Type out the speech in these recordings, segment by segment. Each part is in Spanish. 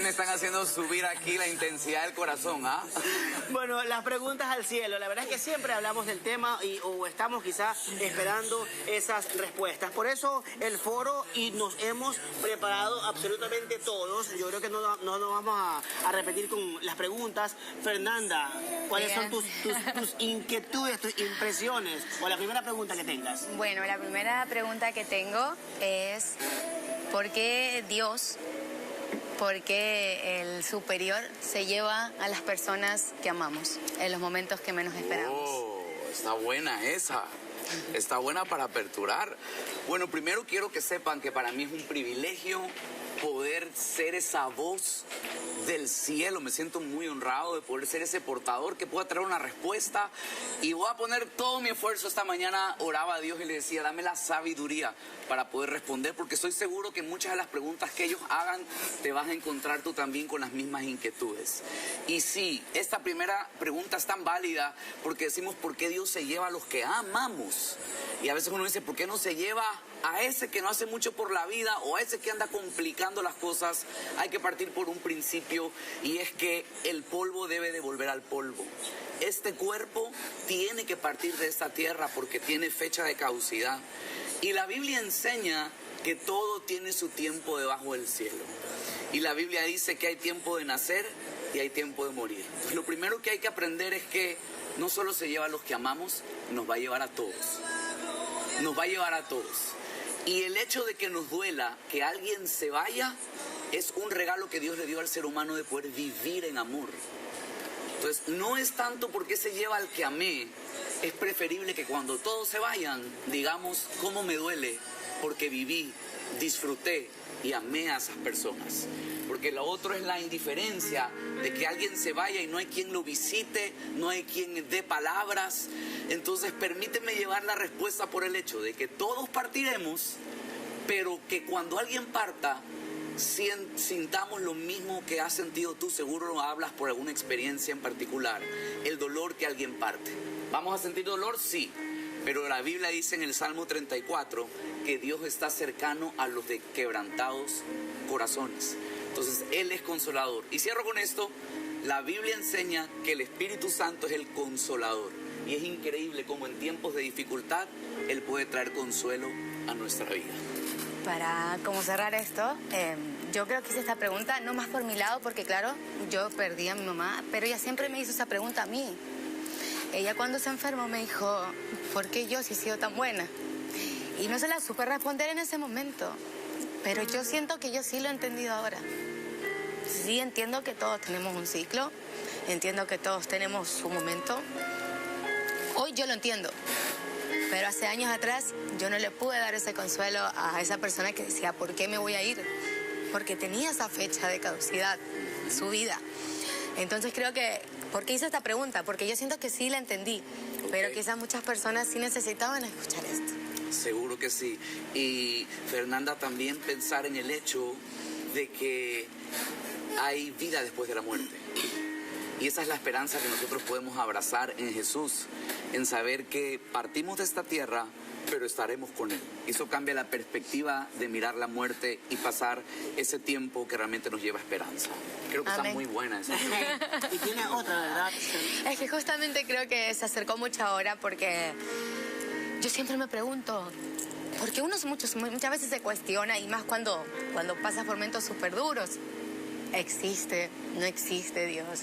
me están haciendo subir aquí la intensidad del corazón, ¿ah? Bueno, las preguntas al cielo. La verdad es que siempre hablamos del tema o estamos quizás esperando esas respuestas. Por eso el foro y nos hemos preparado absolutamente todos. Yo creo que no nos vamos a repetir con las preguntas. Fernanda, ¿cuáles son tus inquietudes, tus impresiones? O la primera pregunta que tengas. Bueno, la primera pregunta que tengo es ¿por qué Dios, por qué el superior se lleva a las personas que amamos en los momentos que menos esperamos? Oh, está buena esa. Está buena para aperturar. Bueno, primero quiero que sepan que para mí es un privilegio poder ser esa voz del cielo. Me siento muy honrado de poder ser ese portador que pueda traer una respuesta, y voy a poner todo mi esfuerzo. Esta mañana oraba a Dios y le decía, dame la sabiduría para poder responder, porque estoy seguro que muchas de las preguntas que ellos hagan te vas a encontrar tú también con las mismas inquietudes. Y sí, esta primera pregunta es tan válida porque decimos, ¿por qué Dios se lleva a los que amamos? Y a veces uno dice, ¿por qué no se lleva a ese que no hace mucho por la vida o a ese que anda complicando las cosas? Hay que partir por un principio, y es que el polvo debe de volver al polvo. Este cuerpo tiene que partir de esta tierra porque tiene fecha de caducidad. Y la Biblia enseña que todo tiene su tiempo debajo del cielo. Y la Biblia dice que hay tiempo de nacer y hay tiempo de morir. Entonces, lo primero que hay que aprender es que no solo se lleva a los que amamos, nos va a llevar a todos. Nos va a llevar a todos. Y el hecho de que nos duela que alguien se vaya es un regalo que Dios le dio al ser humano de poder vivir en amor. Entonces, no es tanto porque se lleva al que amé, es preferible que cuando todos se vayan, digamos, cómo me duele, porque viví, disfruté y amé a esas personas. Porque lo otro es la indiferencia de que alguien se vaya y no hay quien lo visite, no hay quien dé palabras. Entonces, permíteme llevar la respuesta por el hecho de que todos partiremos, pero que cuando alguien parta, sintamos lo mismo que has sentido tú. Seguro no hablas por alguna experiencia en particular, el dolor que alguien parte. ¿Vamos a sentir dolor? Sí, pero la Biblia dice en el Salmo 34 que Dios está cercano a los de quebrantados corazones. Entonces, Él es consolador. Y cierro con esto, la Biblia enseña que el Espíritu Santo es el consolador. Y es increíble cómo en tiempos de dificultad Él puede traer consuelo a nuestra vida. Para como cerrar esto, yo creo que hice esta pregunta no más por mi lado, porque claro, yo perdí a mi mamá, pero ella siempre me hizo esa pregunta a mí. Ella cuando se enfermó me dijo, ¿por qué yo si he sido tan buena? Y no se la supe responder en ese momento, pero yo siento que yo sí lo he entendido ahora. Sí entiendo que todos tenemos un ciclo, entiendo que todos tenemos su momento. Hoy yo lo entiendo. Pero hace años atrás yo no le pude dar ese consuelo a esa persona que decía, ¿por qué me voy a ir? Porque tenía esa fecha de caducidad, su vida. Entonces creo que, ¿por qué hice esta pregunta? Porque yo siento que sí la entendí, pero quizás muchas personas sí necesitaban escuchar esto. Seguro que sí. Y Fernanda, también pensar en el hecho de que hay vida después de la muerte. Y esa es la esperanza que nosotros podemos abrazar en Jesús, en saber que partimos de esta tierra, pero estaremos con Él. Eso cambia la perspectiva de mirar la muerte y pasar ese tiempo que realmente nos lleva esperanza. Creo que Amén. Está muy buena esa. Y tiene otra, ¿verdad? Es que justamente creo que se acercó mucho ahora porque yo siempre me pregunto, porque uno muchas veces se cuestiona, y más cuando pasa por momentos súper duros. ¿Existe? ¿No existe Dios?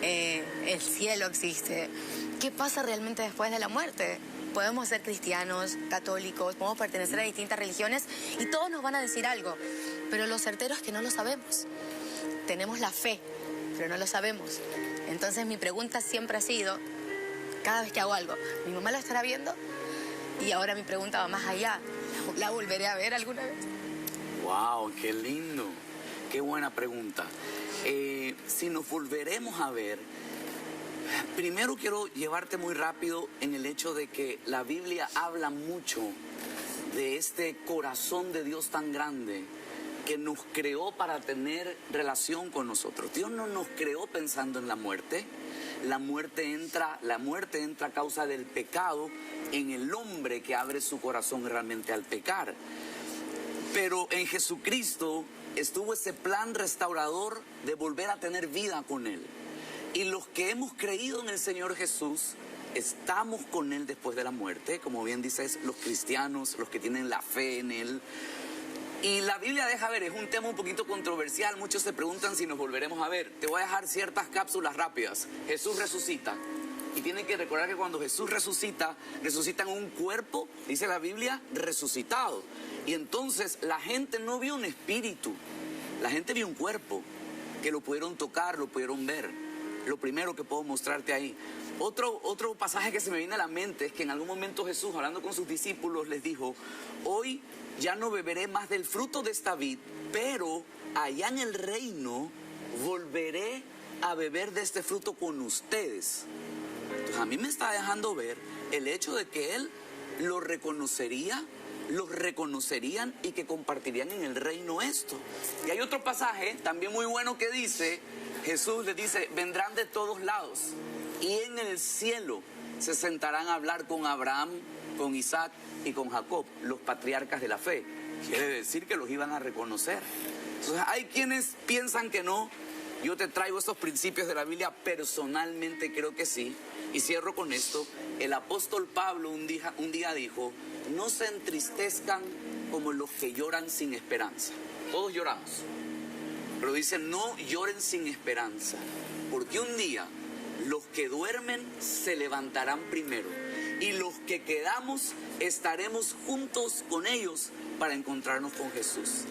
¿El cielo existe? ¿Qué pasa realmente después de la muerte? Podemos ser cristianos, católicos, podemos pertenecer a distintas religiones y todos nos van a decir algo, pero lo certero es que no lo sabemos. Tenemos la fe, pero no lo sabemos. Entonces mi pregunta siempre ha sido, cada vez que hago algo, ¿mi mamá lo estará viendo? Y ahora mi pregunta va más allá, ¿la volveré a ver alguna vez? ¡Wow! ¡Qué lindo! ¡Qué buena pregunta! Si nos volveremos a ver, primero quiero llevarte muy rápido en el hecho de que la Biblia habla mucho de este corazón de Dios tan grande que nos creó para tener relación con nosotros. Dios no nos creó pensando en la muerte. La muerte entra a causa del pecado en el hombre que abre su corazón realmente al pecar. Pero en Jesucristo estuvo ese plan restaurador de volver a tener vida con Él. Y los que hemos creído en el Señor Jesús, estamos con Él después de la muerte, como bien dices, los cristianos, los que tienen la fe en Él. Y la Biblia deja ver, es un tema un poquito controversial, muchos se preguntan si nos volveremos a ver. Te voy a dejar ciertas cápsulas rápidas. Jesús resucita. Y tienen que recordar que cuando Jesús resucita, resucita en un cuerpo, dice la Biblia, resucitado. Y entonces la gente no vio un espíritu, la gente vio un cuerpo, que lo pudieron tocar, lo pudieron ver. Lo primero que puedo mostrarte ahí. Otro pasaje que se me viene a la mente es que en algún momento Jesús, hablando con sus discípulos, les dijo: hoy ya no beberé más del fruto de esta vid, pero allá en el reino volveré a beber de este fruto con ustedes. Entonces a mí me está dejando ver el hecho de que Él lo reconocería, los reconocerían y que compartirían en el reino esto. Y hay otro pasaje también muy bueno que dice, Jesús les dice: vendrán de todos lados y en el cielo se sentarán a hablar con Abraham, con Isaac y con Jacob, los patriarcas de la fe. Quiere decir que los iban a reconocer. Entonces hay quienes piensan que no. Yo te traigo estos principios de la Biblia, personalmente creo que sí. Y cierro con esto. El apóstol Pablo un día dijo: no se entristezcan como los que lloran sin esperanza. Todos lloramos, pero dice: no lloren sin esperanza, porque un día los que duermen se levantarán primero, y los que quedamos estaremos juntos con ellos para encontrarnos con Jesús.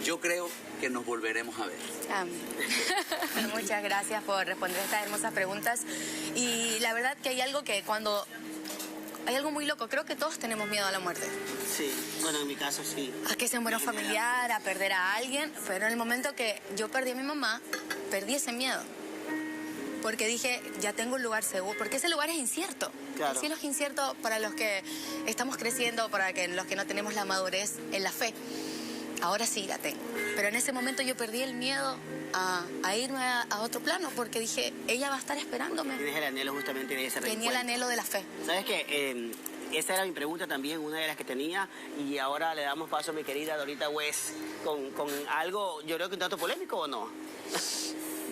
Yo creo que nos volveremos a ver. Amén. Muchas gracias por responder estas hermosas preguntas. Y la verdad que hay algo muy loco. Creo que todos tenemos miedo a la muerte. Sí, bueno, en mi caso sí. A que se muera un familiar, a perder a alguien. Pero en el momento que yo perdí a mi mamá, perdí ese miedo. Porque dije, ya tengo un lugar seguro. Porque ese lugar es incierto. Claro. El cielo es incierto para los que estamos creciendo, para los que no tenemos la madurez en la fe. Ahora sí la tengo. Pero en ese momento yo perdí el miedo a irme a otro plano, porque dije, ella va a estar esperándome. Tienes el anhelo justamente de ese reencuentro. Tenía el anhelo de la fe. ¿Sabes qué? Esa era mi pregunta también, una de las que tenía, y ahora le damos paso a mi querida Dorita West con algo, yo creo que un tanto polémico, ¿o no?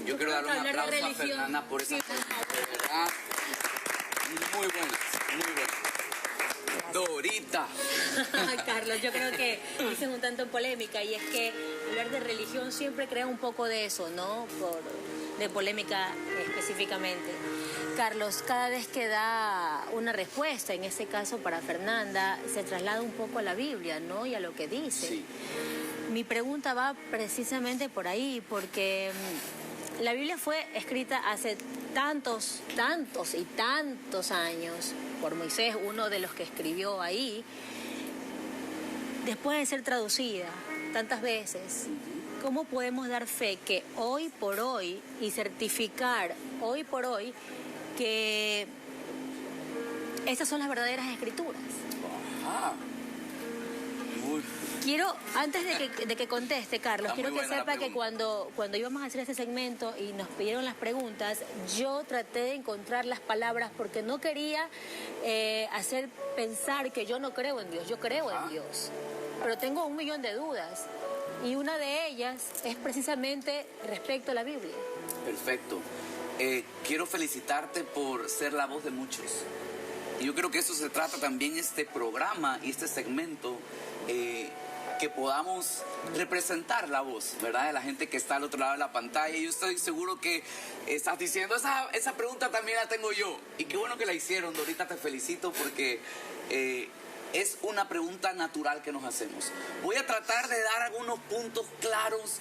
Yo quiero dar un aplauso a Fernanda por esa pregunta, de verdad. Muy buenas, muy buenas. Dorita. Carlos, yo creo que dicen un tanto en polémica, y es que hablar de religión siempre crea un poco de eso, ¿no? De polémica específicamente. Carlos, cada vez que da una respuesta, en este caso para Fernanda, se traslada un poco a la Biblia, ¿no? Y a lo que dice. Sí. Mi pregunta va precisamente por ahí, porque la Biblia fue escrita hace tantos y tantos años por Moisés, uno de los que escribió ahí, después de ser traducida tantas veces. ¿Cómo podemos dar fe que hoy por hoy y certificar hoy por hoy que estas son las verdaderas escrituras? Ajá. Muy... Quiero, antes de que conteste, Carlos, Está quiero muy que buena la sepa que pregunta. cuando íbamos a hacer este segmento y nos pidieron las preguntas, yo traté de encontrar las palabras porque no quería hacer pensar que yo no creo en Dios. Yo creo en Dios, pero tengo 1.000.000 de dudas, y una de ellas es precisamente respecto a la Biblia. Perfecto. Quiero felicitarte por ser la voz de muchos. Y yo creo que eso se trata también este programa y este segmento, que podamos representar la voz, ¿verdad?, de la gente que está al otro lado de la pantalla. Y yo estoy seguro que estás diciendo, esa pregunta también la tengo yo. Y qué bueno que la hicieron, Dorita, te felicito, porque es una pregunta natural que nos hacemos. Voy a tratar de dar algunos puntos claros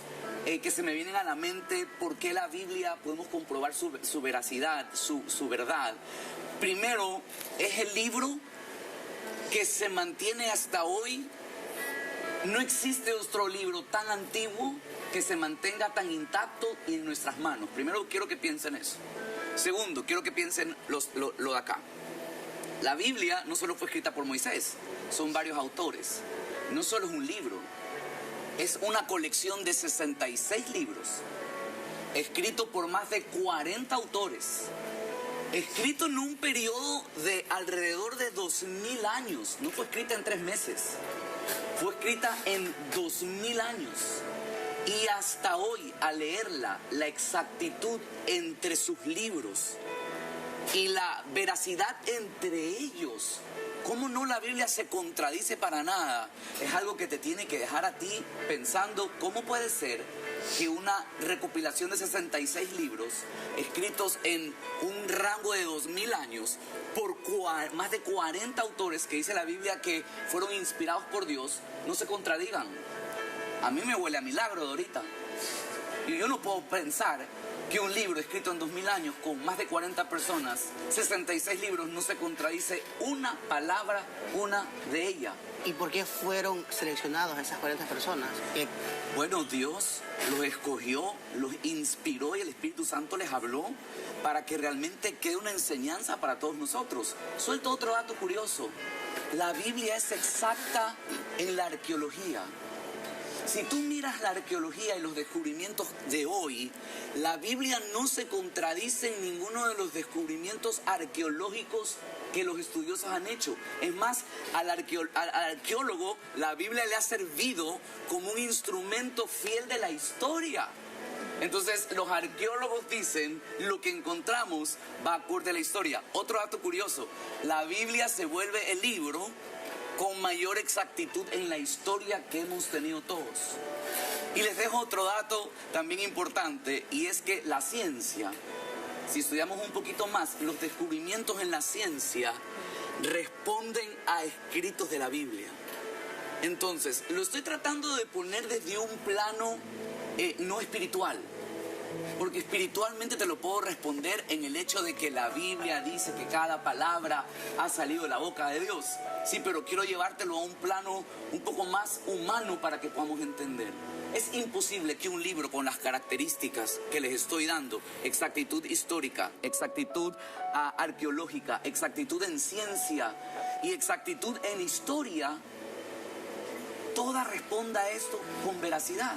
que se me vienen a la mente, por qué la Biblia podemos comprobar su veracidad, su verdad. Primero, es el libro que se mantiene hasta hoy. No existe otro libro tan antiguo que se mantenga tan intacto y en nuestras manos. Primero, quiero que piensen eso. Segundo, quiero que piensen lo de acá. La Biblia no solo fue escrita por Moisés, son varios autores. No solo es un libro, es una colección de 66 libros, escrito por más de 40 autores. Escrito en un periodo de alrededor de 2000 años. No fue escrita en 3 meses. Fue escrita en 2000 años. Y hasta hoy, al leerla, la exactitud entre sus libros y la veracidad entre ellos, cómo no la Biblia se contradice para nada, es algo que te tiene que dejar a ti pensando cómo puede ser que una recopilación de 66 libros escritos en un rango de 2000 años por más de 40 autores que dice la Biblia que fueron inspirados por Dios, no se contradigan. A mí me huele a milagro, Dorita. Y yo no puedo pensar que un libro escrito en 2000 años con más de 40 personas, 66 libros, no se contradice una palabra, una de ella. ¿Y por qué fueron seleccionados esas 40 personas? Bueno, Dios los escogió, los inspiró y el Espíritu Santo les habló para que realmente quede una enseñanza para todos nosotros. Suelto otro dato curioso. La Biblia es exacta en la arqueología. Si tú miras la arqueología y los descubrimientos de hoy, la Biblia no se contradice en ninguno de los descubrimientos arqueológicos que los estudiosos han hecho. Es más, al arqueólogo la Biblia le ha servido como un instrumento fiel de la historia. Entonces, los arqueólogos dicen lo que encontramos va acorde a la historia. Otro dato curioso, la Biblia se vuelve el libro con mayor exactitud en la historia que hemos tenido todos. Y les dejo otro dato también importante, y es que la ciencia, si estudiamos un poquito más, los descubrimientos en la ciencia responden a escritos de la Biblia. Entonces, lo estoy tratando de poner desde un plano no espiritual, porque espiritualmente te lo puedo responder en el hecho de que la Biblia dice que cada palabra ha salido de la boca de Dios. Sí, pero quiero llevártelo a un plano un poco más humano para que podamos entender. Es imposible que un libro con las características que les estoy dando, exactitud histórica, exactitud arqueológica, exactitud en ciencia y exactitud en historia, toda responda a esto con veracidad.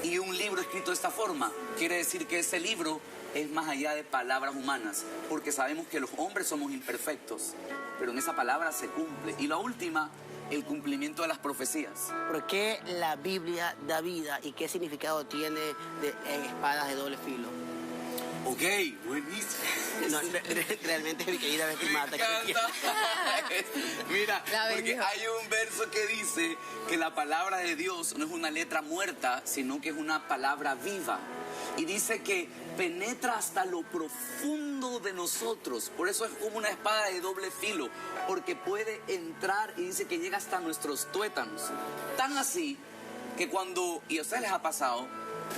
Y un libro escrito de esta forma quiere decir que ese libro es más allá de palabras humanas, porque sabemos que los hombres somos imperfectos, pero en esa palabra se cumple. Y la última, el cumplimiento de las profecías. ¿Por qué la Biblia da vida y qué significado tiene de espadas de doble filo? Ok, buenísimo. No, realmente mi querida Betty Mata. Me encanta. Mira, porque hay un verso que dice que la palabra de Dios no es una letra muerta, sino que es una palabra viva. Y dice que penetra hasta lo profundo de nosotros. Por eso es como una espada de doble filo, porque puede entrar y dice que llega hasta nuestros tuétanos. Tan así que cuando, y a ustedes les ha pasado,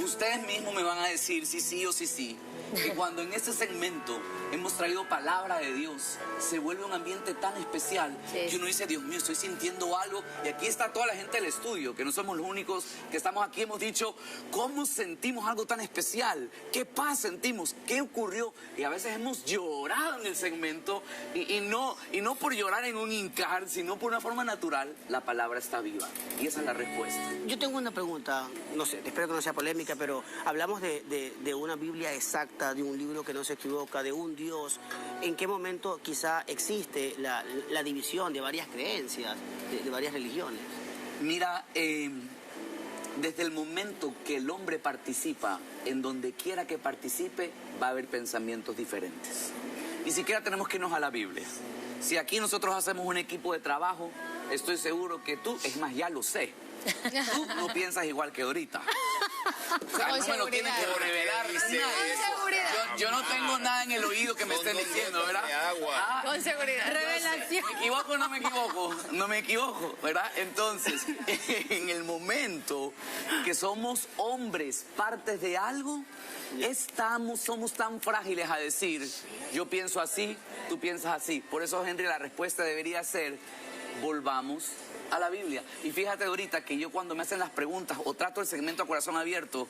ustedes mismos me van a decir si sí o si sí, que cuando en este segmento hemos traído palabra de Dios, se vuelve un ambiente tan especial que uno dice, Dios mío, estoy sintiendo algo. Y aquí está toda la gente del estudio, que no somos los únicos que estamos aquí. Hemos dicho, ¿cómo sentimos algo tan especial? ¿Qué paz sentimos? ¿Qué ocurrió? Y a veces hemos llorado en el segmento y no por llorar en un hincar, sino por una forma natural. La palabra está viva y esa es la respuesta. Yo tengo una pregunta, no sé, espero que no sea polémica, pero hablamos de una Biblia exacta, de un libro que no se equivoca, de un Dios. ¿En qué momento quizá existe la división de varias creencias, de varias religiones? Mira, desde el momento que el hombre participa, en donde quiera que participe, va a haber pensamientos diferentes. Ni siquiera tenemos que irnos a la Biblia. Si aquí nosotros hacemos un equipo de trabajo, estoy seguro que tú, es más, ya lo sé, tú no piensas igual que ahorita. O sea, no me lo tienen que revelar. Yo no tengo nada en el oído que me estén diciendo, ¿verdad? Con seguridad. Revelación. ¿Me equivoco o no me equivoco? No me equivoco, ¿verdad? Entonces, en el momento que somos hombres, partes de algo, somos tan frágiles a decir, yo pienso así, tú piensas así. Por eso, Henry, la respuesta debería ser, volvamos a la Biblia. Y fíjate ahorita que yo cuando me hacen las preguntas o trato el segmento a corazón abierto,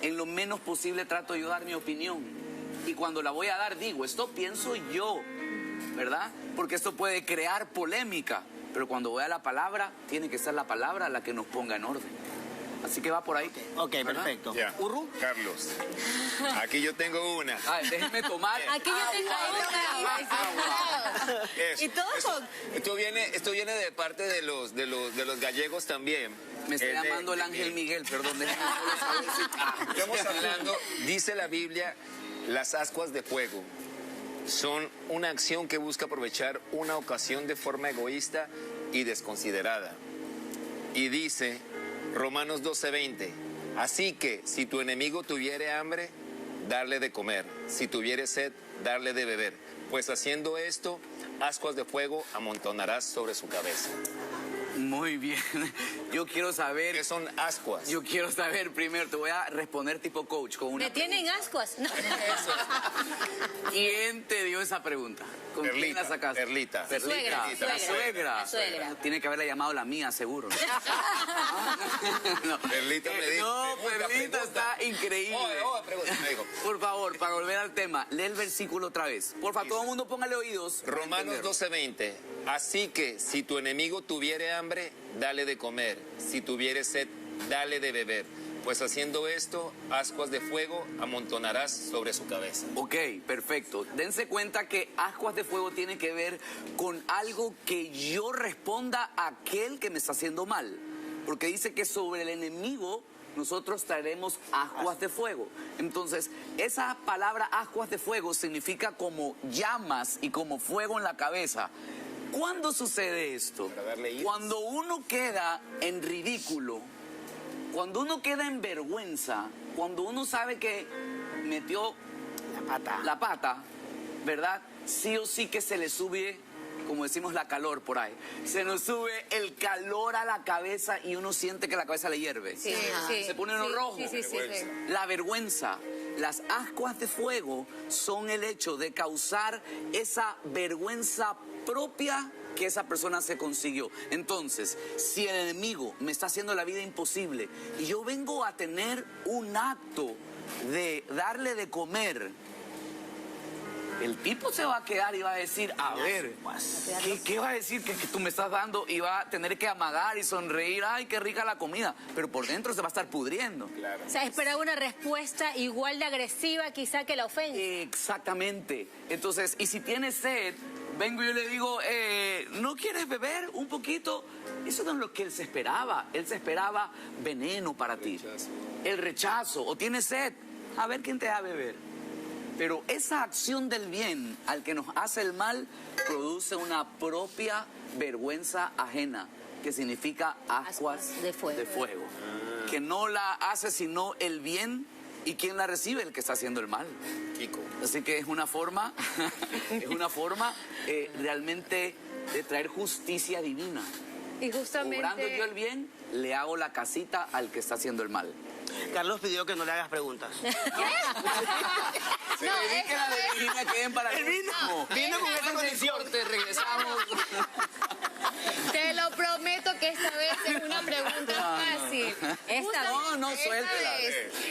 en lo menos posible trato yo de dar mi opinión. Y cuando la voy a dar digo, esto pienso yo, ¿verdad? Porque esto puede crear polémica. Pero cuando voy a la palabra, tiene que ser la palabra la que nos ponga en orden. Así que va por ahí. Ok, ¿verdad? perfecto. Ya. ¿Urru? Carlos, aquí yo tengo una. Déjeme tomar. Aquí yo tengo una. Eso, Y todos eso. son- Esto viene de parte de los gallegos también. Me está De- llamando el ángel Miguel, perdón. Déjeme solo saber si- Estamos hablando, dice la Biblia, las ascuas de fuego son una acción que busca aprovechar una ocasión de forma egoísta y desconsiderada. Y dice Romanos 12:20, así que si tu enemigo tuviere hambre, darle de comer, si tuviere sed, darle de beber, pues haciendo esto, ascuas de fuego amontonarás sobre su cabeza. Muy bien. Yo quiero ¿Qué saber. son ascuas? Yo quiero saber primero, te voy a responder tipo coach con una ¿Me tienen ascuas? No. pregunta. ¿Quién te dio esa pregunta? ¿Con quién Perlita, la sacaste? Perlita. Perlita. Suegra, La suegra. la suegra. Tiene que haberla llamado la mía, seguro. No, Perlita me dijo. no, Pregunta, Perlita está increíble. Pregunta, me dijo. Por favor, para volver al tema, lee el versículo otra vez. Por favor, todo el mundo póngale oídos. para Romanos entenderlo. 12:20. Así que si tu enemigo tuviere hambre, dale de comer. Si tuviere sed, dale de beber. Pues haciendo esto, ascuas de fuego amontonarás sobre su cabeza. Ok, perfecto. Dense cuenta que ascuas de fuego tiene que ver con algo que yo responda a aquel que me está haciendo mal. Porque dice que sobre el enemigo nosotros traeremos ascuas de fuego. Entonces, esa palabra ascuas de fuego significa como llamas y como fuego en la cabeza. ¿Cuándo sucede esto? Para darle iris. Cuando uno queda en ridículo, cuando uno queda en vergüenza, cuando uno sabe que metió la pata, ¿verdad? Sí o sí que se le sube, como decimos, la calor por ahí. Se nos sube el calor a la cabeza y uno siente que la cabeza le hierve. Sí, Se pone uno sí, rojo. Sí. La vergüenza, las ascuas de fuego son el hecho de causar esa vergüenza propia que esa persona se consiguió. Entonces, si el enemigo me está haciendo la vida imposible y yo vengo a tener un acto de darle de comer, el tipo se va a quedar y va a decir, a ver, ¿qué va a decir que tú me estás dando? Y va a tener que amagar y sonreír, ay, qué rica la comida, pero por dentro se va a estar pudriendo. O sea, esperaba una respuesta igual de agresiva quizá que la ofensa. Exactamente. Entonces, y si tienes sed, vengo y yo le digo, ¿no quieres beber un poquito? Eso no es lo que él se esperaba. Él se esperaba veneno para ti. El rechazo. O tienes sed, a ver quién te da a beber. Pero esa acción del bien al que nos hace el mal produce una propia vergüenza ajena, que significa ascuas de fuego. Que no la hace sino el bien, y quien la recibe, el que está haciendo el mal. Kiko. Así que es una forma, realmente de traer justicia divina. Y justamente... Obrando yo el bien, le hago la casita al que está haciendo el mal. Carlos pidió que no le hagas preguntas. Se dedique que la de Virginia queden para el último. Vino con esa condición. Corte, regresamos. Te lo prometo que esta vez es una pregunta fácil. No, suéltela.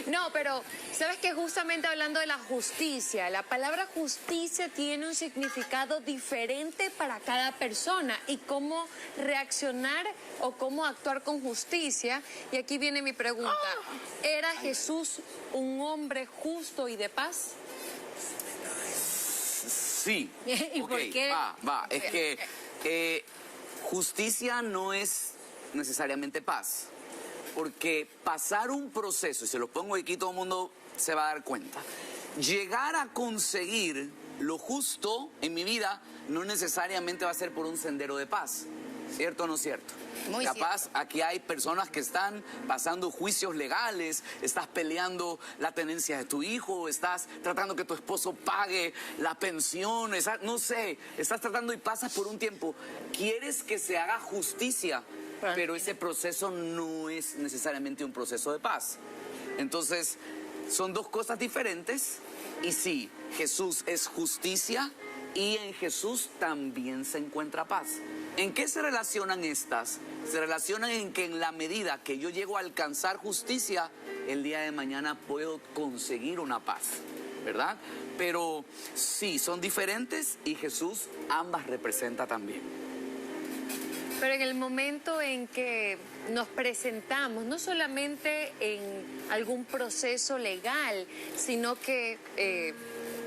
No, pero sabes que justamente hablando de la justicia, la palabra justicia tiene un significado diferente para cada persona y cómo reaccionar o cómo actuar con justicia. Y aquí viene mi pregunta. ¿Era Jesús un hombre justo y de paz? Sí. ¿Y Ok, por qué? Va. Es que justicia no es necesariamente paz. Porque pasar un proceso, y se lo pongo aquí, todo el mundo se va a dar cuenta. Llegar a conseguir lo justo en mi vida no necesariamente va a ser por un sendero de paz. ¿Cierto o no cierto? Muy Capaz aquí hay personas que están pasando juicios legales, estás peleando la tenencia de tu hijo, estás tratando que tu esposo pague la pensión, no sé, estás tratando y pasas por un tiempo. Quieres que se haga justicia, pero ese proceso no es necesariamente un proceso de paz. Entonces, son dos cosas diferentes y sí, Jesús es justicia y en Jesús también se encuentra paz. ¿En qué se relacionan estas? Se relacionan en que en la medida que yo llego a alcanzar justicia, el día de mañana puedo conseguir una paz, ¿verdad? Pero sí, son diferentes y Jesús ambas representa también. Pero en el momento en que nos presentamos, no solamente en algún proceso legal, sino que,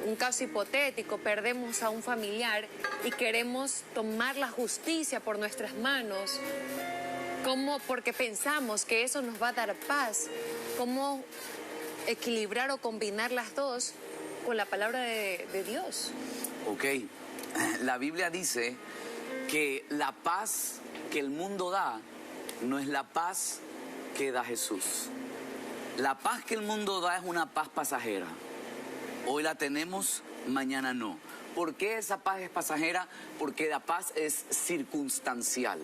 un caso hipotético, perdemos a un familiar y queremos tomar la justicia por nuestras manos, ¿cómo? Porque pensamos que eso nos va a dar paz. ¿Cómo equilibrar o combinar las dos con la palabra de Dios? Ok, la Biblia dice que la paz que el mundo da no es la paz que da Jesús. La paz que el mundo da es una paz pasajera. Hoy la tenemos, mañana no. ¿Por qué esa paz es pasajera? Porque la paz es circunstancial.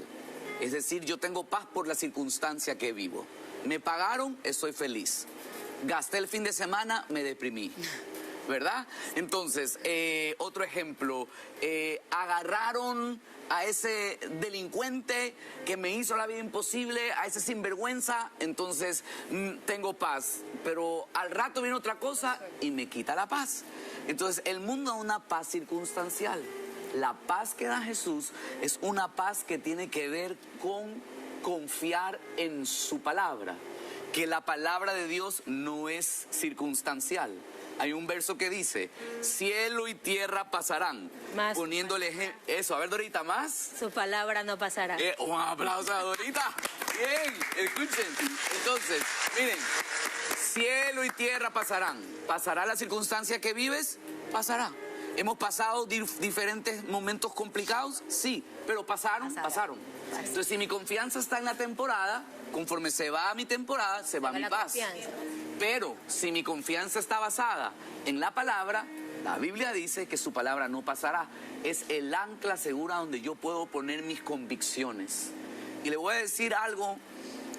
Es decir, yo tengo paz por la circunstancia que vivo. Me pagaron, estoy feliz. Gasté el fin de semana, me deprimí. ¿Verdad? Entonces, otro ejemplo, agarraron a ese delincuente que me hizo la vida imposible, a ese sinvergüenza, entonces tengo paz, pero al rato viene otra cosa y me quita la paz. Entonces, el mundo es una paz circunstancial. La paz que da Jesús es una paz que tiene que ver con confiar en su palabra, que la palabra de Dios no es circunstancial. Hay un verso que dice, cielo y tierra pasarán. Más. Poniéndole eso. A ver, Dorita, más. Su palabra no pasará. Un aplauso a Dorita. Bien, escuchen. Entonces, miren, cielo y tierra pasarán. ¿Pasará la circunstancia que vives? Pasará. ¿Hemos pasado diferentes momentos complicados? Sí, pero pasaron. Entonces, si mi confianza está en la temporada, conforme se va mi temporada, se va mi paz. Confianza. Pero si mi confianza está basada en la palabra, la Biblia dice que su palabra no pasará. Es el ancla segura donde yo puedo poner mis convicciones. Y le voy a decir algo,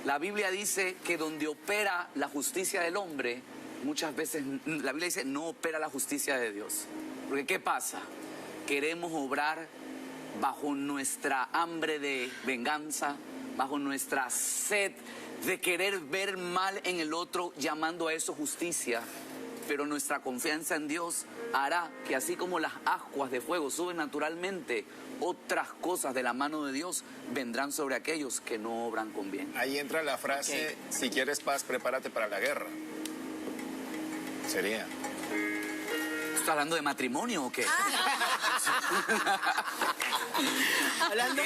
la Biblia dice que donde opera la justicia del hombre, muchas veces la Biblia dice no opera la justicia de Dios. Porque ¿qué pasa? Queremos obrar bajo nuestra hambre de venganza, bajo nuestra sed de querer ver mal en el otro, llamando a eso justicia. Pero nuestra confianza en Dios hará que así como las ascuas de fuego suben naturalmente, otras cosas de la mano de Dios vendrán sobre aquellos que no obran con bien. Ahí entra la frase, si quieres paz, prepárate para la guerra. Sería. ¿Estás hablando de matrimonio o qué?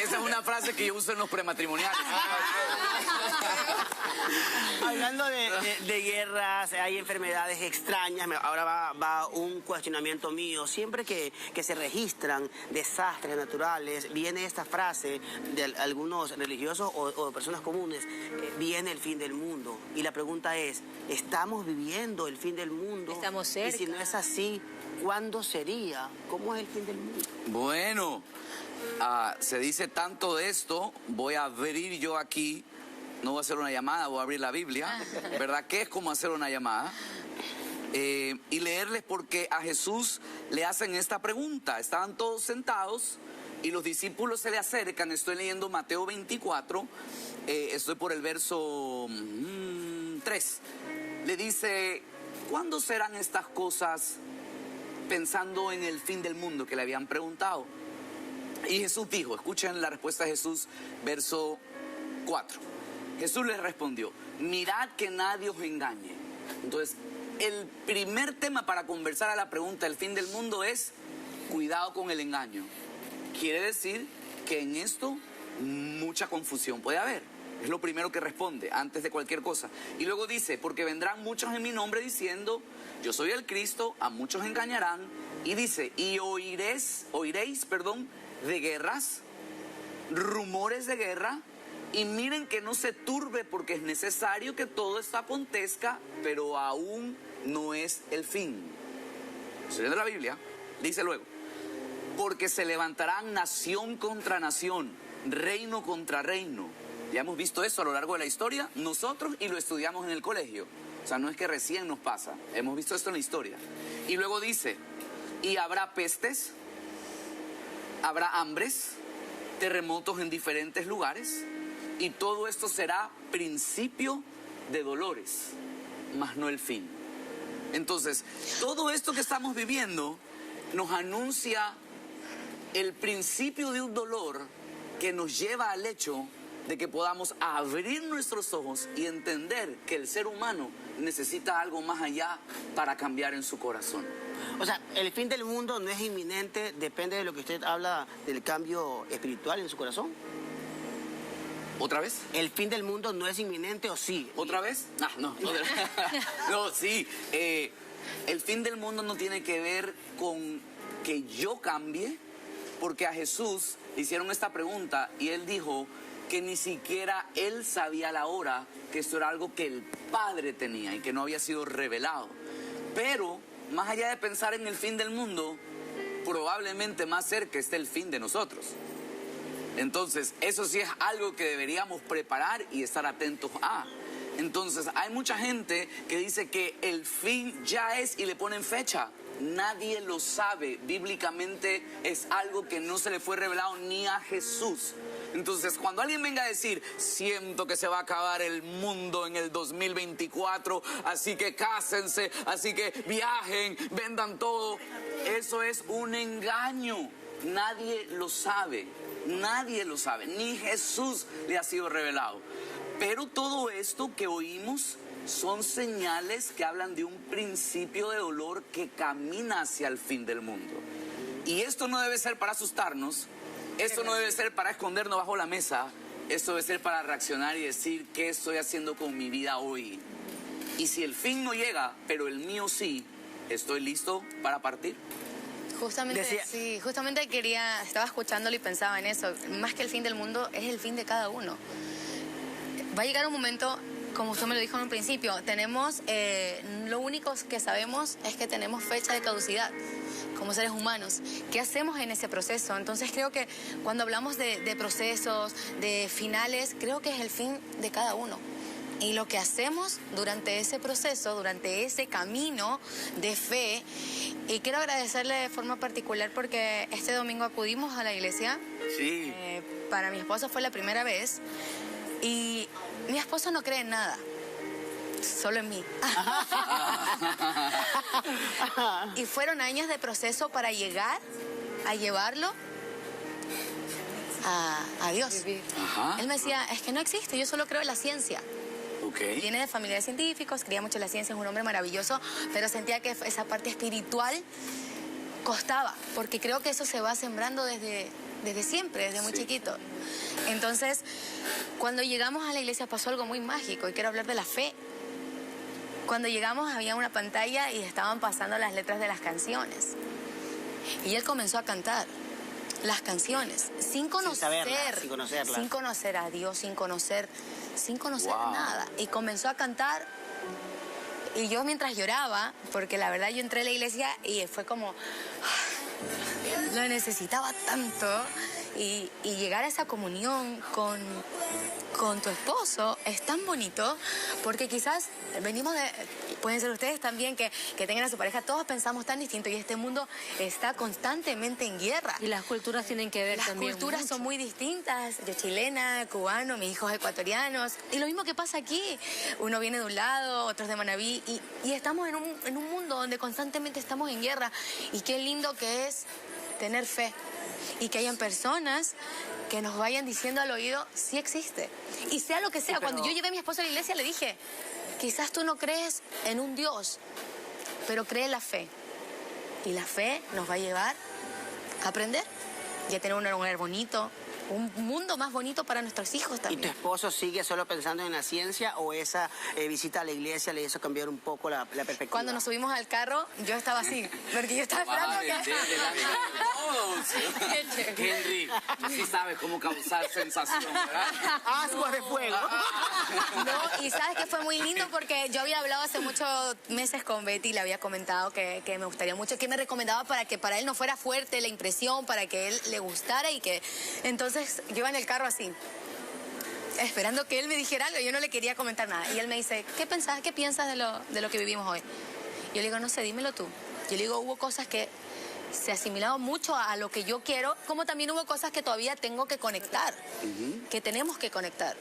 Esa es una frase que yo uso en los prematrimoniales. Hablando de guerras, hay enfermedades extrañas. Ahora va un cuestionamiento mío. Siempre que se registran desastres naturales, viene esta frase de algunos religiosos o de personas comunes, viene el fin del mundo. Y la pregunta es, ¿estamos viviendo el fin del mundo? Estamos cerca. Y si no es así, ¿cuándo sería? ¿Cómo es el fin del mundo? Bueno, se dice tanto de esto, voy a abrir yo aquí, no voy a hacer una llamada, voy a abrir la Biblia, ¿verdad? ¿Qué es como hacer una llamada? Y leerles porque a Jesús le hacen esta pregunta. Estaban todos sentados y los discípulos se le acercan. Estoy leyendo Mateo 24, estoy por el verso 3. Le dice, ¿cuándo serán estas cosas? Pensando en el fin del mundo que le habían preguntado. Y Jesús dijo, escuchen la respuesta de Jesús, verso 4. Jesús les respondió, mirad que nadie os engañe. Entonces, el primer tema para conversar a la pregunta del fin del mundo es cuidado con el engaño. Quiere decir que en esto mucha confusión puede haber. Es lo primero que responde antes de cualquier cosa. Y luego dice, porque vendrán muchos en mi nombre diciendo, yo soy el Cristo, a muchos engañarán. Y dice, y oiréis, de guerras, rumores de guerra. Y miren que no se turbe porque es necesario que todo esto acontezca, pero aún no es el fin. Estoy leyendo la Biblia, dice luego, porque se levantarán nación contra nación, reino contra reino. Ya hemos visto eso a lo largo de la historia, nosotros, y lo estudiamos en el colegio. O sea, no es que recién nos pasa, hemos visto esto en la historia. Y luego dice, y habrá pestes, habrá hambres, terremotos en diferentes lugares, y todo esto será principio de dolores, mas no el fin. Entonces, todo esto que estamos viviendo nos anuncia el principio de un dolor que nos lleva al hecho de que podamos abrir nuestros ojos y entender que el ser humano necesita algo más allá para cambiar en su corazón. O sea, el fin del mundo no es inminente, depende de lo que usted habla del cambio espiritual en su corazón. ¿Otra vez? ¿El fin del mundo no es inminente o sí? ¿Otra vez? Ah, no. No, sí. El fin del mundo no tiene que ver con que yo cambie, porque a Jesús le hicieron esta pregunta y él dijo que ni siquiera él sabía la hora, que esto era algo que el Padre tenía y que no había sido revelado. Pero, más allá de pensar en el fin del mundo, probablemente más cerca esté el fin de nosotros. Entonces, eso sí es algo que deberíamos preparar y estar atentos a. Entonces, hay mucha gente que dice que el fin ya es y le ponen fecha. Nadie lo sabe. Bíblicamente es algo que no se le fue revelado ni a Jesús. Entonces, cuando alguien venga a decir, siento que se va a acabar el mundo en el 2024, así que cásense, así que viajen, vendan todo, eso es un engaño. Nadie lo sabe. Nadie lo sabe, ni Jesús le ha sido revelado. Pero todo esto que oímos son señales que hablan de un principio de dolor que camina hacia el fin del mundo. Y esto no debe ser para asustarnos, esto no debe ser para escondernos bajo la mesa, esto debe ser para reaccionar y decir qué estoy haciendo con mi vida hoy. Y si el fin no llega, pero el mío sí, ¿estoy listo para partir? Justamente, Decía- sí, justamente estaba escuchándolo y pensaba en eso. Más que el fin del mundo, es el fin de cada uno. Va a llegar un momento, como usted me lo dijo en un principio, lo único que sabemos es que tenemos fecha de caducidad como seres humanos. ¿Qué hacemos en ese proceso? Entonces creo que cuando hablamos de procesos, de finales, creo que es el fin de cada uno. Y lo que hacemos durante ese proceso, durante ese camino de fe, y quiero agradecerle de forma particular porque este domingo acudimos a la iglesia. Sí. Para mi esposo fue la primera vez y mi esposo no cree en nada, solo en mí. Y fueron años de proceso para llegar a llevarlo a Dios. Ajá. Él me decía, es que no existe, yo solo creo en la ciencia. Ok. Viene de familia de científicos, creía mucho en la ciencia, es un hombre maravilloso, pero sentía que esa parte espiritual costaba, porque creo que eso se va sembrando desde siempre, desde muy Sí. chiquito. Entonces, cuando llegamos a la iglesia pasó algo muy mágico y quiero hablar de la fe. Cuando llegamos había una pantalla y estaban pasando las letras de las canciones. Y él comenzó a cantar las canciones sin saberlas, sin conocerlas. sin conocer a Dios, sin conocer Wow. nada. Y comenzó a cantar. Y yo mientras lloraba, porque la verdad yo entré a la iglesia y fue como, lo necesitaba tanto. Y llegar a esa comunión con tu esposo es tan bonito, porque quizás venimos pueden ser ustedes también que tengan a su pareja, todos pensamos tan distinto y este mundo está constantemente en guerra. Y las culturas tienen que ver Las también culturas mucho. son muy distintas, yo chilena, cubano, mis hijos ecuatorianos, y lo mismo que pasa aquí, uno viene de un lado, otros de Manabí, y estamos en un mundo donde constantemente estamos en guerra, y qué lindo que es tener fe, y que hayan personas que nos vayan diciendo al oído, sí existe, y sea lo que sea. pero- Cuando yo llevé a mi esposo a la iglesia le dije, quizás tú no crees en un Dios, pero cree en la fe, y la fe nos va a llevar a aprender y a tener un hogar bonito, un mundo más bonito para nuestros hijos ¿Y tu también. esposo sigue solo pensando en la ciencia o esa visita a la iglesia le hizo cambiar un poco la perspectiva? Cuando nos subimos al carro, yo estaba así, porque yo estaba esperando Madre que... de todos. Henry, tú sí sabes cómo causar sensación, ¿verdad? Ascuas de fuego. No, y sabes que fue muy lindo porque yo había hablado hace muchos meses con Betty, le había comentado que me gustaría mucho, que me recomendaba para que para él no fuera fuerte la impresión, para que él le gustara y que... Entonces yo iba en el carro así, esperando que él me dijera algo, yo no le quería comentar nada. Y él me dice, ¿qué piensas de lo que vivimos hoy? Yo le digo, no sé, dímelo tú. Yo le digo, hubo cosas que se asimilaron mucho a lo que yo quiero, como también hubo cosas que todavía tengo que conectar, que tenemos que conectar.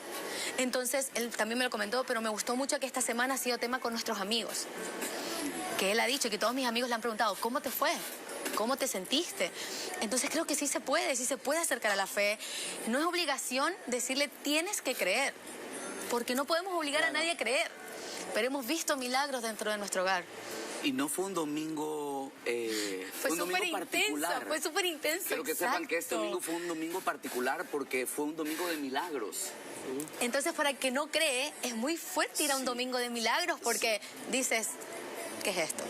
Entonces, él también me lo comentó, pero me gustó mucho que esta semana ha sido tema con nuestros amigos. Que él ha dicho, que todos mis amigos le han preguntado, ¿cómo te fue? ¿Cómo te sentiste? Entonces creo que sí se puede acercar a la fe. No es obligación decirle tienes que creer, porque no podemos obligar a nadie a creer, pero hemos visto milagros dentro de nuestro hogar. Y no fue un domingo, Fue un domingo súper particular. intenso, fue súper intenso. Pero que sepan que este exacto. domingo fue un domingo particular porque fue un domingo de milagros. Entonces, para el que no cree, es muy fuerte ir a un domingo de milagros porque dices, ¿qué es esto?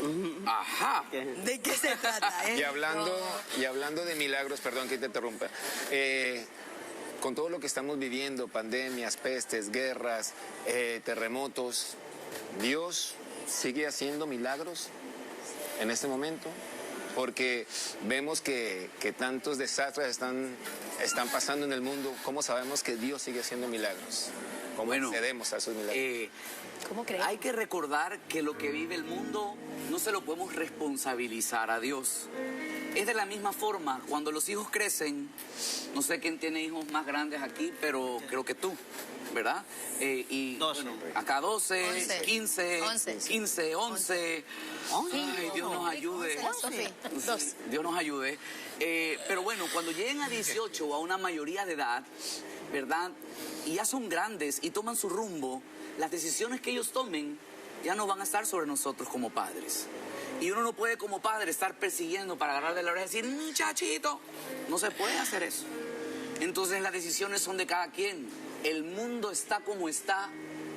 Ajá. ¿De qué se trata? Y hablando de milagros, perdón que te interrumpa, con todo lo que estamos viviendo, pandemias, pestes, guerras, terremotos, ¿Dios sigue haciendo milagros en este momento? Porque vemos que tantos desastres están pasando en el mundo. ¿Cómo sabemos que Dios sigue haciendo milagros? ¿Cómo accedemos a esos milagros? ¿Cómo crees? Hay que recordar que lo que vive el mundo no se lo podemos responsabilizar a Dios. Es de la misma forma, cuando los hijos crecen, no sé quién tiene hijos más grandes aquí, pero creo que tú, ¿verdad? Y 12. bueno, acá 12, 11, 15, 11. 15, 11. Ay, Dios nos ayude. 11, la Sofi. Dos. Dios nos ayude. Pero bueno, cuando lleguen a 18 o a una mayoría de edad, ¿verdad? Y ya son grandes y toman su rumbo, las decisiones que ellos tomen ya no van a estar sobre nosotros como padres. Y uno no puede como padre estar persiguiendo para agarrar de la oreja y decir, muchachito, no se puede hacer eso. Entonces las decisiones son de cada quien. El mundo está como está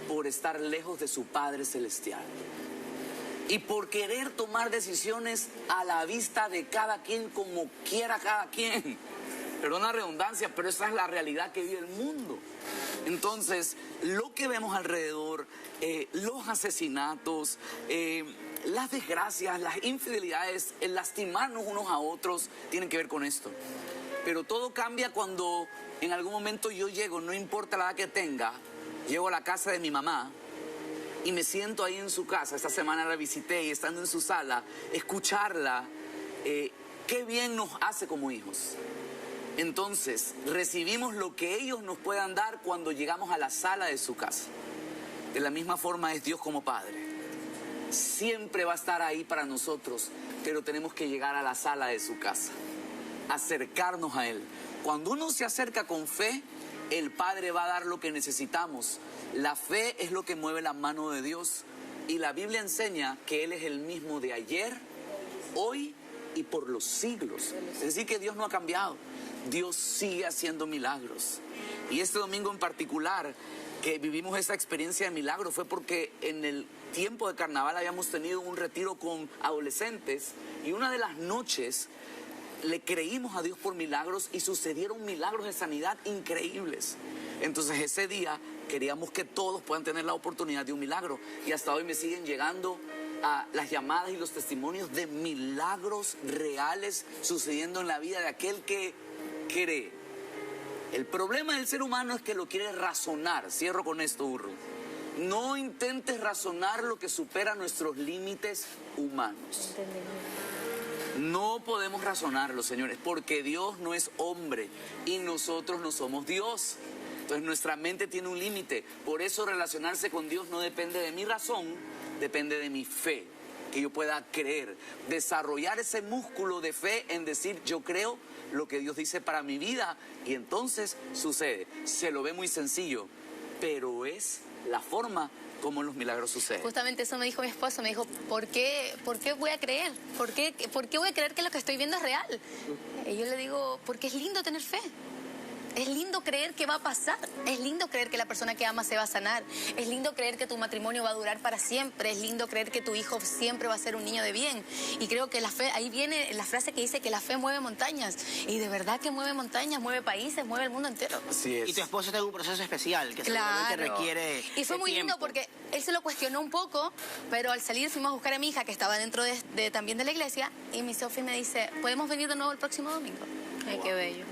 por estar lejos de su Padre Celestial. Y por querer tomar decisiones a la vista de cada quien como quiera cada quien. Perdón la redundancia, pero esa es la realidad que vive el mundo. Entonces, lo que vemos alrededor, los asesinatos, las desgracias, las infidelidades, el lastimarnos unos a otros, tienen que ver con esto. Pero todo cambia cuando en algún momento yo llego, no importa la edad que tenga, llego a la casa de mi mamá y me siento ahí en su casa. Esta semana la visité y estando en su sala, escucharla, qué bien nos hace como hijos. Entonces, recibimos lo que ellos nos puedan dar cuando llegamos a la sala de su casa. De la misma forma es Dios como Padre. Siempre va a estar ahí para nosotros, pero tenemos que llegar a la sala de su casa, acercarnos a Él. Cuando uno se acerca con fe, el Padre va a dar lo que necesitamos. La fe es lo que mueve la mano de Dios. Y la Biblia enseña que Él es el mismo de ayer, hoy y por los siglos. Es decir, que Dios no ha cambiado. Dios sigue haciendo milagros. Y este domingo en particular, que vivimos esa experiencia de milagro, fue porque en el tiempo de carnaval habíamos tenido un retiro con adolescentes y una de las noches le creímos a Dios por milagros y sucedieron milagros de sanidad increíbles. Entonces ese día queríamos que todos puedan tener la oportunidad de un milagro y hasta hoy me siguen llegando a las llamadas y los testimonios de milagros reales sucediendo en la vida de aquel que cree. El problema del ser humano es que lo quiere razonar. Cierro con esto, Burro. No intentes razonar lo que supera nuestros límites humanos. No podemos razonarlo, señores, porque Dios no es hombre y nosotros no somos Dios. Entonces nuestra mente tiene un límite. Por eso relacionarse con Dios no depende de mi razón, depende de mi fe, que yo pueda creer. Desarrollar ese músculo de fe en decir yo creo lo que Dios dice para mi vida y entonces sucede. Se lo ve muy sencillo, pero es la forma como los milagros suceden. Justamente eso me dijo mi esposo, me dijo, ¿por qué voy a creer? ¿Por qué voy a creer que lo que estoy viendo es real? Y yo le digo, porque es lindo tener fe. Es lindo creer que va a pasar, es lindo creer que la persona que amas se va a sanar, es lindo creer que tu matrimonio va a durar para siempre, es lindo creer que tu hijo siempre va a ser un niño de bien. Y creo que la fe, ahí viene la frase que dice que la fe mueve montañas. Y de verdad que mueve montañas, mueve países, mueve el mundo entero. Así es. Y tu esposo está en un proceso especial que seguramente requiere Y fue muy lindo tiempo. porque él se lo cuestionó un poco, pero al salir fuimos a buscar a mi hija que estaba dentro también de la iglesia y mi Sofi me dice, ¿podemos venir de nuevo el próximo domingo? Ay, qué bello.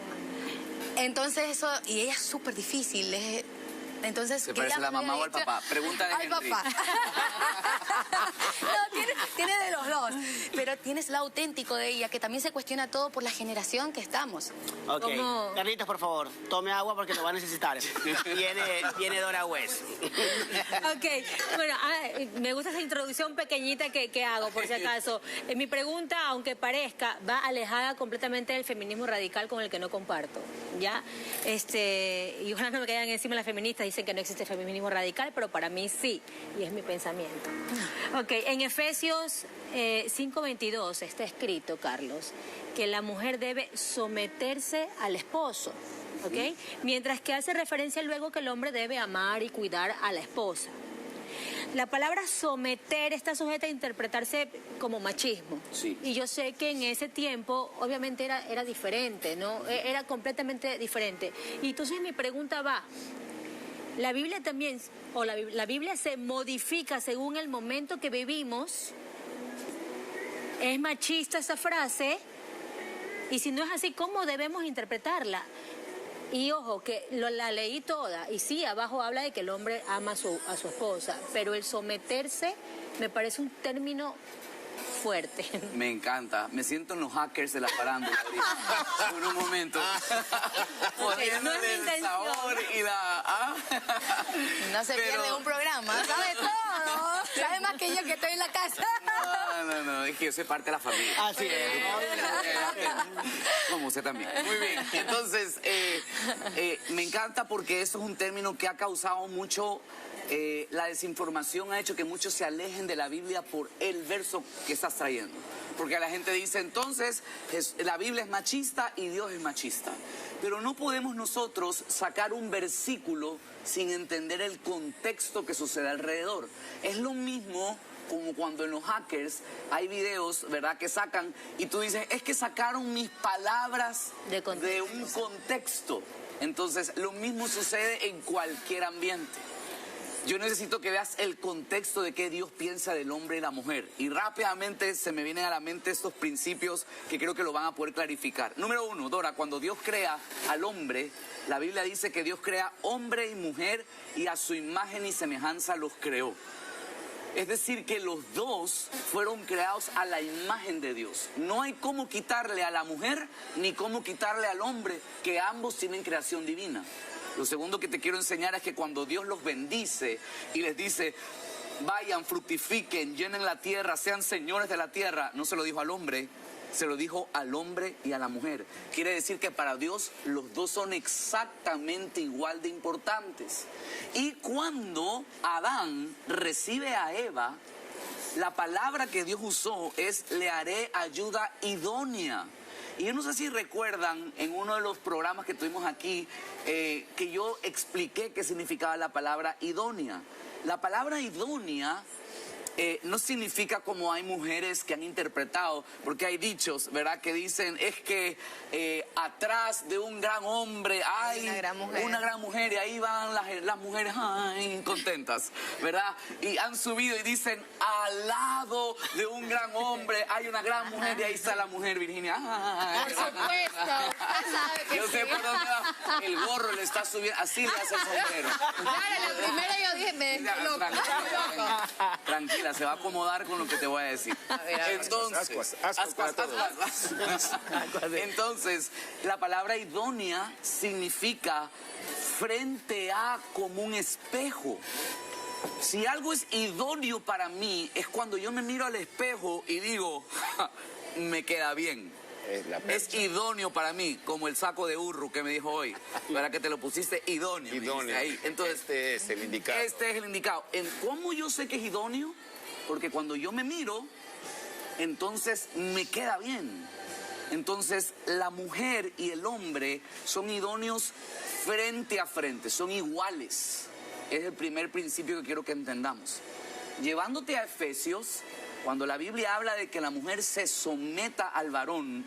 Entonces eso, y ella es súper difícil, entonces... ¿Se parece a la mamá o al papá? Pregunta de al Henry. papá. No, tiene de los dos. pero tienes lo auténtico de ella, que también se cuestiona todo por la generación que estamos. Ok, ¿Cómo? Carlitos, por favor, tome agua porque lo va a necesitar. Viene Dora West. Ok, bueno, me gusta esa introducción pequeñita que hago, por si acaso. Mi pregunta, aunque parezca, va alejada completamente del feminismo radical con el que no comparto, ¿ya? Y ojalá no me caigan encima las feministas, dicen que no existe feminismo radical, pero para mí sí, y es mi pensamiento. Ok, en Efesios 5:22 está escrito, Carlos, que la mujer debe someterse al esposo, ¿ok? Mientras que hace referencia luego que el hombre debe amar y cuidar a la esposa. La palabra someter está sujeta a interpretarse como machismo. Sí. Y yo sé que en ese tiempo, obviamente, era diferente, ¿no? Era completamente diferente. Y entonces mi pregunta va, la Biblia también, o la Biblia se modifica según el momento que vivimos. ¿Es machista esa frase? Y si no es así, ¿cómo debemos interpretarla? Y ojo, que la leí toda, y sí, abajo habla de que el hombre ama a su esposa, pero el someterse me parece un término fuerte. Me encanta. Me siento en los hackers de la farándula ahorita. Por un momento. Poniéndole no es mi el intención. sabor y la... No se Pero- pierde un programa, sabe todo. Sabe más que yo que estoy en la casa. No, es que yo soy parte de la familia. Así es. Como usted también. Muy bien. Entonces, me encanta porque esto es un término que ha causado mucho... la desinformación ha hecho que muchos se alejen de la Biblia por el verso que estás trayendo. Porque la gente dice, entonces, la Biblia es machista y Dios es machista. Pero no podemos nosotros sacar un versículo sin entender el contexto que sucede alrededor. Es lo mismo como cuando en los hackers hay videos, ¿verdad?, que sacan y tú dices, es que sacaron mis palabras De contexto. de un contexto. Entonces, lo mismo sucede en cualquier ambiente. Yo necesito que veas el contexto de qué Dios piensa del hombre y la mujer. Y rápidamente se me vienen a la mente estos principios que creo que lo van a poder clarificar. Número 1, Dora, cuando Dios crea al hombre, la Biblia dice que Dios crea hombre y mujer y a su imagen y semejanza los creó. Es decir, que los dos fueron creados a la imagen de Dios. No hay cómo quitarle a la mujer ni cómo quitarle al hombre, que ambos tienen creación divina. Lo segundo que te quiero enseñar es que cuando Dios los bendice y les dice, vayan, fructifiquen, llenen la tierra, sean señores de la tierra, no se lo dijo al hombre, se lo dijo al hombre y a la mujer. Quiere decir que para Dios los dos son exactamente igual de importantes. Y cuando Adán recibe a Eva, la palabra que Dios usó es, le haré ayuda idónea. Y yo no sé si recuerdan en uno de los programas que tuvimos aquí que yo expliqué qué significaba la palabra idónea. La palabra idónea no significa como hay mujeres que han interpretado, porque hay dichos, ¿verdad?, que dicen es que atrás de un gran hombre hay una gran mujer y ahí van las mujeres ay, contentas, ¿verdad? Y han subido y dicen al lado de un gran hombre hay una gran mujer y ahí está la mujer, Virginia. Ay, Por supuesto, usted sabe que yo sé sí. por dónde va. El gorro le está subiendo, así le hace el sombrero. Claro, la primera yo dije, me loco. Tranquila, se va a acomodar con lo que te voy a decir. Entonces, ascuas. Entonces, la palabra idónea significa frente a, como un espejo. Si algo es idóneo para mí, es cuando yo me miro al espejo y digo, "Ja, me queda bien". Es idóneo para mí, como el saco de Urru que me dijo hoy. ¿Verdad que te lo pusiste idóneo? me dijiste ahí. Entonces, Este es el indicado. este es el indicado. ¿Cómo yo sé que es idóneo? Porque cuando yo me miro, entonces me queda bien. Entonces, la mujer y el hombre son idóneos frente a frente, son iguales. Es el primer principio que quiero que entendamos. Llevándote a Efesios, cuando la Biblia habla de que la mujer se someta al varón,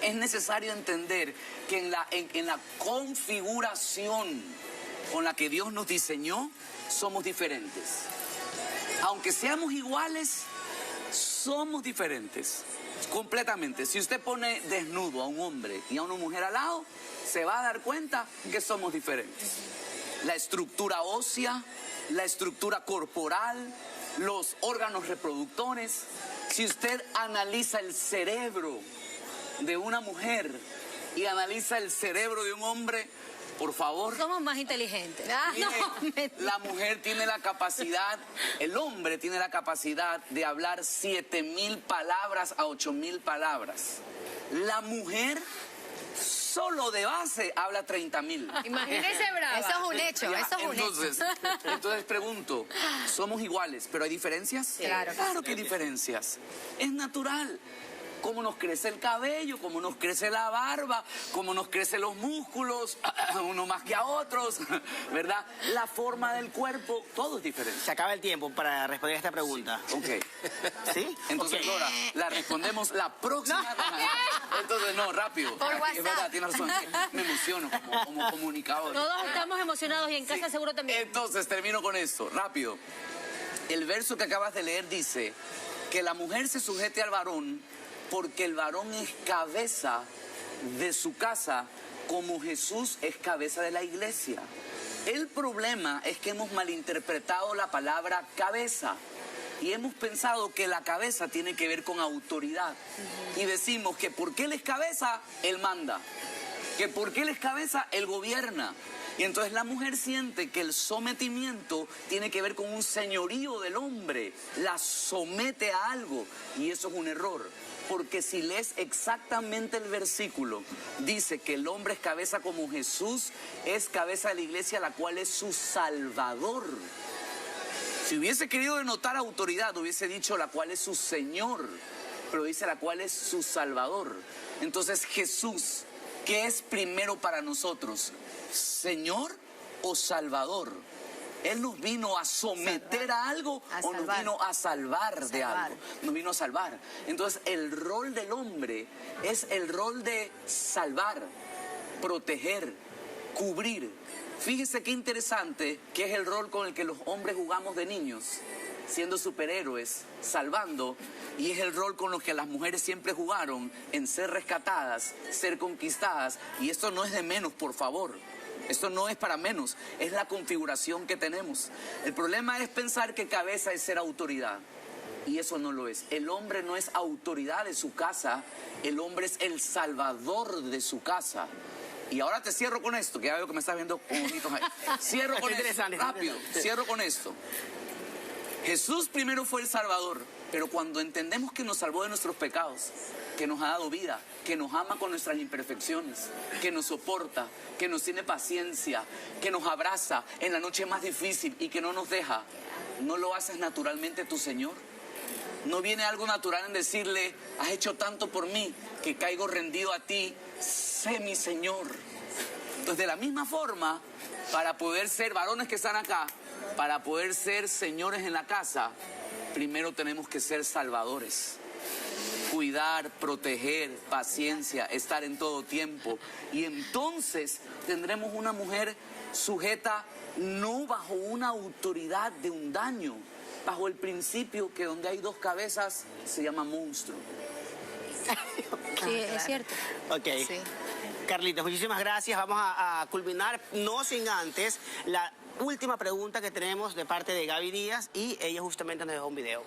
es necesario entender que en la configuración con la que Dios nos diseñó, somos diferentes. Aunque seamos iguales, somos diferentes, completamente. Si usted pone desnudo a un hombre y a una mujer al lado, se va a dar cuenta que somos diferentes. La estructura ósea, la estructura corporal, los órganos reproductores, Si usted analiza el cerebro de una mujer y analiza el cerebro de un hombre, por favor. Somos más inteligentes. Mire, la mujer tiene la capacidad, el hombre tiene la capacidad de hablar 7,000 palabras a 8,000 palabras. La mujer solo de base habla 30,000. Imagínese brava. Eso es un hecho, Ya, eso es un hecho. entonces pregunto, ¿somos iguales, pero hay diferencias? Claro que Claro que hay diferencias. Es natural. Cómo nos crece el cabello, cómo nos crece la barba, cómo nos crecen los músculos, uno más que a otros, ¿verdad? La forma del cuerpo, todo es diferente. Se acaba el tiempo para responder esta pregunta. Ok. ¿Sí? Entonces, Ok. Dora, la respondemos la próxima. Entonces, no, rápido. Por Es WhatsApp. verdad, tienes razón. Es que me emociono como comunicador. Todos estamos emocionados y en casa seguro también. Entonces, termino con esto, rápido. El verso que acabas de leer dice que la mujer se sujete al varón porque el varón es cabeza de su casa como Jesús es cabeza de la iglesia. El problema es que hemos malinterpretado la palabra cabeza y hemos pensado que la cabeza tiene que ver con autoridad. Y decimos que porque él es cabeza, él manda. Que porque él es cabeza, él gobierna. Y entonces la mujer siente que el sometimiento tiene que ver con un señorío del hombre. La somete a algo. Y eso es un error. Porque si lees exactamente el versículo, dice que el hombre es cabeza como Jesús es cabeza de la iglesia, la cual es su Salvador. Si hubiese querido denotar autoridad, hubiese dicho la cual es su Señor, pero dice la cual es su Salvador. Entonces Jesús, ¿qué es primero para nosotros? ¿Señor o Salvador? ¿Él nos vino a someter a algo A o nos salvar. vino a salvar de Salvar. algo? Nos vino a salvar. Entonces el rol del hombre es el rol de salvar, proteger, cubrir. Fíjese qué interesante que es el rol con el que los hombres jugamos de niños, siendo superhéroes, salvando, y es el rol con el que las mujeres siempre jugaron en ser rescatadas, ser conquistadas, y esto no es de menos, por favor. Esto no es para menos, es la configuración que tenemos. El problema es pensar que cabeza es ser autoridad. Y eso no lo es. El hombre no es autoridad de su casa, el hombre es el salvador de su casa. Y ahora te cierro con esto, que ya veo que me estás viendo con ojitos ahí. Cierro con esto, Interesante. rápido, cierro con esto. Jesús primero fue el Salvador, pero cuando entendemos que nos salvó de nuestros pecados, que nos ha dado vida, que nos ama con nuestras imperfecciones, que nos soporta, que nos tiene paciencia, que nos abraza en la noche más difícil y que no nos deja, ¿no lo haces naturalmente tu Señor? ¿No viene algo natural en decirle, has hecho tanto por mí que caigo rendido a ti, sé mi Señor? Entonces, de la misma forma, para poder ser varones que están acá, para poder ser señores en la casa, primero tenemos que ser salvadores. Cuidar, proteger, paciencia, estar en todo tiempo. Y entonces tendremos una mujer sujeta no bajo una autoridad de un daño, bajo el principio que donde hay dos cabezas se llama monstruo. Sí, es cierto. Ok. Sí. Carlitos, muchísimas gracias. Vamos a culminar, no sin antes, la última pregunta que tenemos de parte de Gaby Díaz y ella justamente nos dejó un video.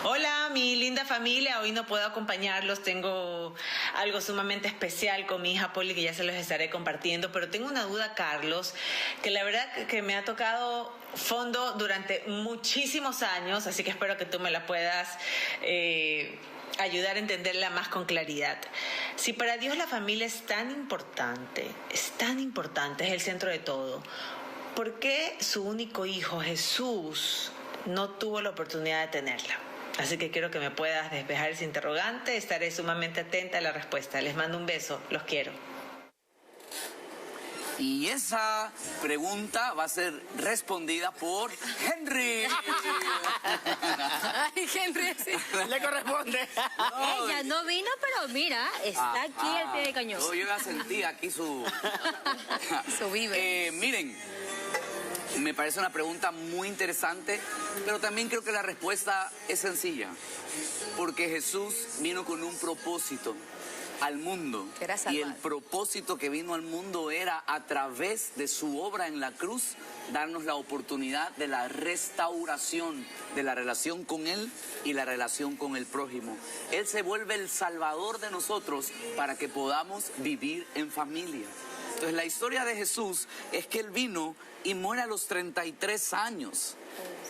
Hola, mi linda familia. Hoy no puedo acompañarlos. Tengo algo sumamente especial con mi hija Poli que ya se los estaré compartiendo. Pero tengo una duda, Carlos, que la verdad que me ha tocado fondo durante muchísimos años, así que espero que tú me la puedas ayudar a entenderla más con claridad. Si para Dios la familia es tan importante, es el centro de todo, ¿por qué su único hijo, Jesús, no tuvo la oportunidad de tenerla? Así que quiero que me puedas despejar ese interrogante. Estaré sumamente atenta a la respuesta. Les mando un beso. Los quiero. Y esa pregunta va a ser respondida por Henry. Ay, Henry, sí. Le corresponde. Ella no vino, pero mira, está aquí al pie de cañón. Yo ya sentí aquí su... Su vive. Miren, me parece una pregunta muy interesante, pero también creo que la respuesta es sencilla. Porque Jesús vino con un propósito. al mundo. Era Y salvar. el propósito que vino al mundo era, a través de su obra en la cruz, darnos la oportunidad de la restauración de la relación con Él y la relación con el prójimo. Él se vuelve el salvador de nosotros para que podamos vivir en familia. Entonces la historia de Jesús es que Él vino y muere a los 33 años,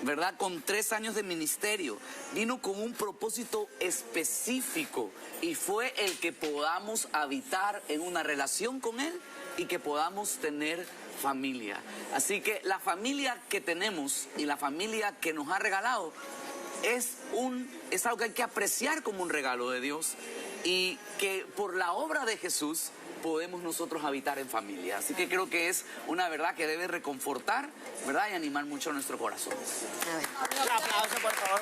¿verdad? Con 3 años de ministerio. Vino con un propósito específico y fue el que podamos habitar en una relación con Él y que podamos tener familia. Así que la familia que tenemos y la familia que nos ha regalado es algo que hay que apreciar como un regalo de Dios, y que por la obra de Jesús podemos nosotros habitar en familia. Así que creo que es una verdad que debe reconfortar, ¿verdad? Y animar mucho nuestro corazón. A ver. Un aplauso, por favor.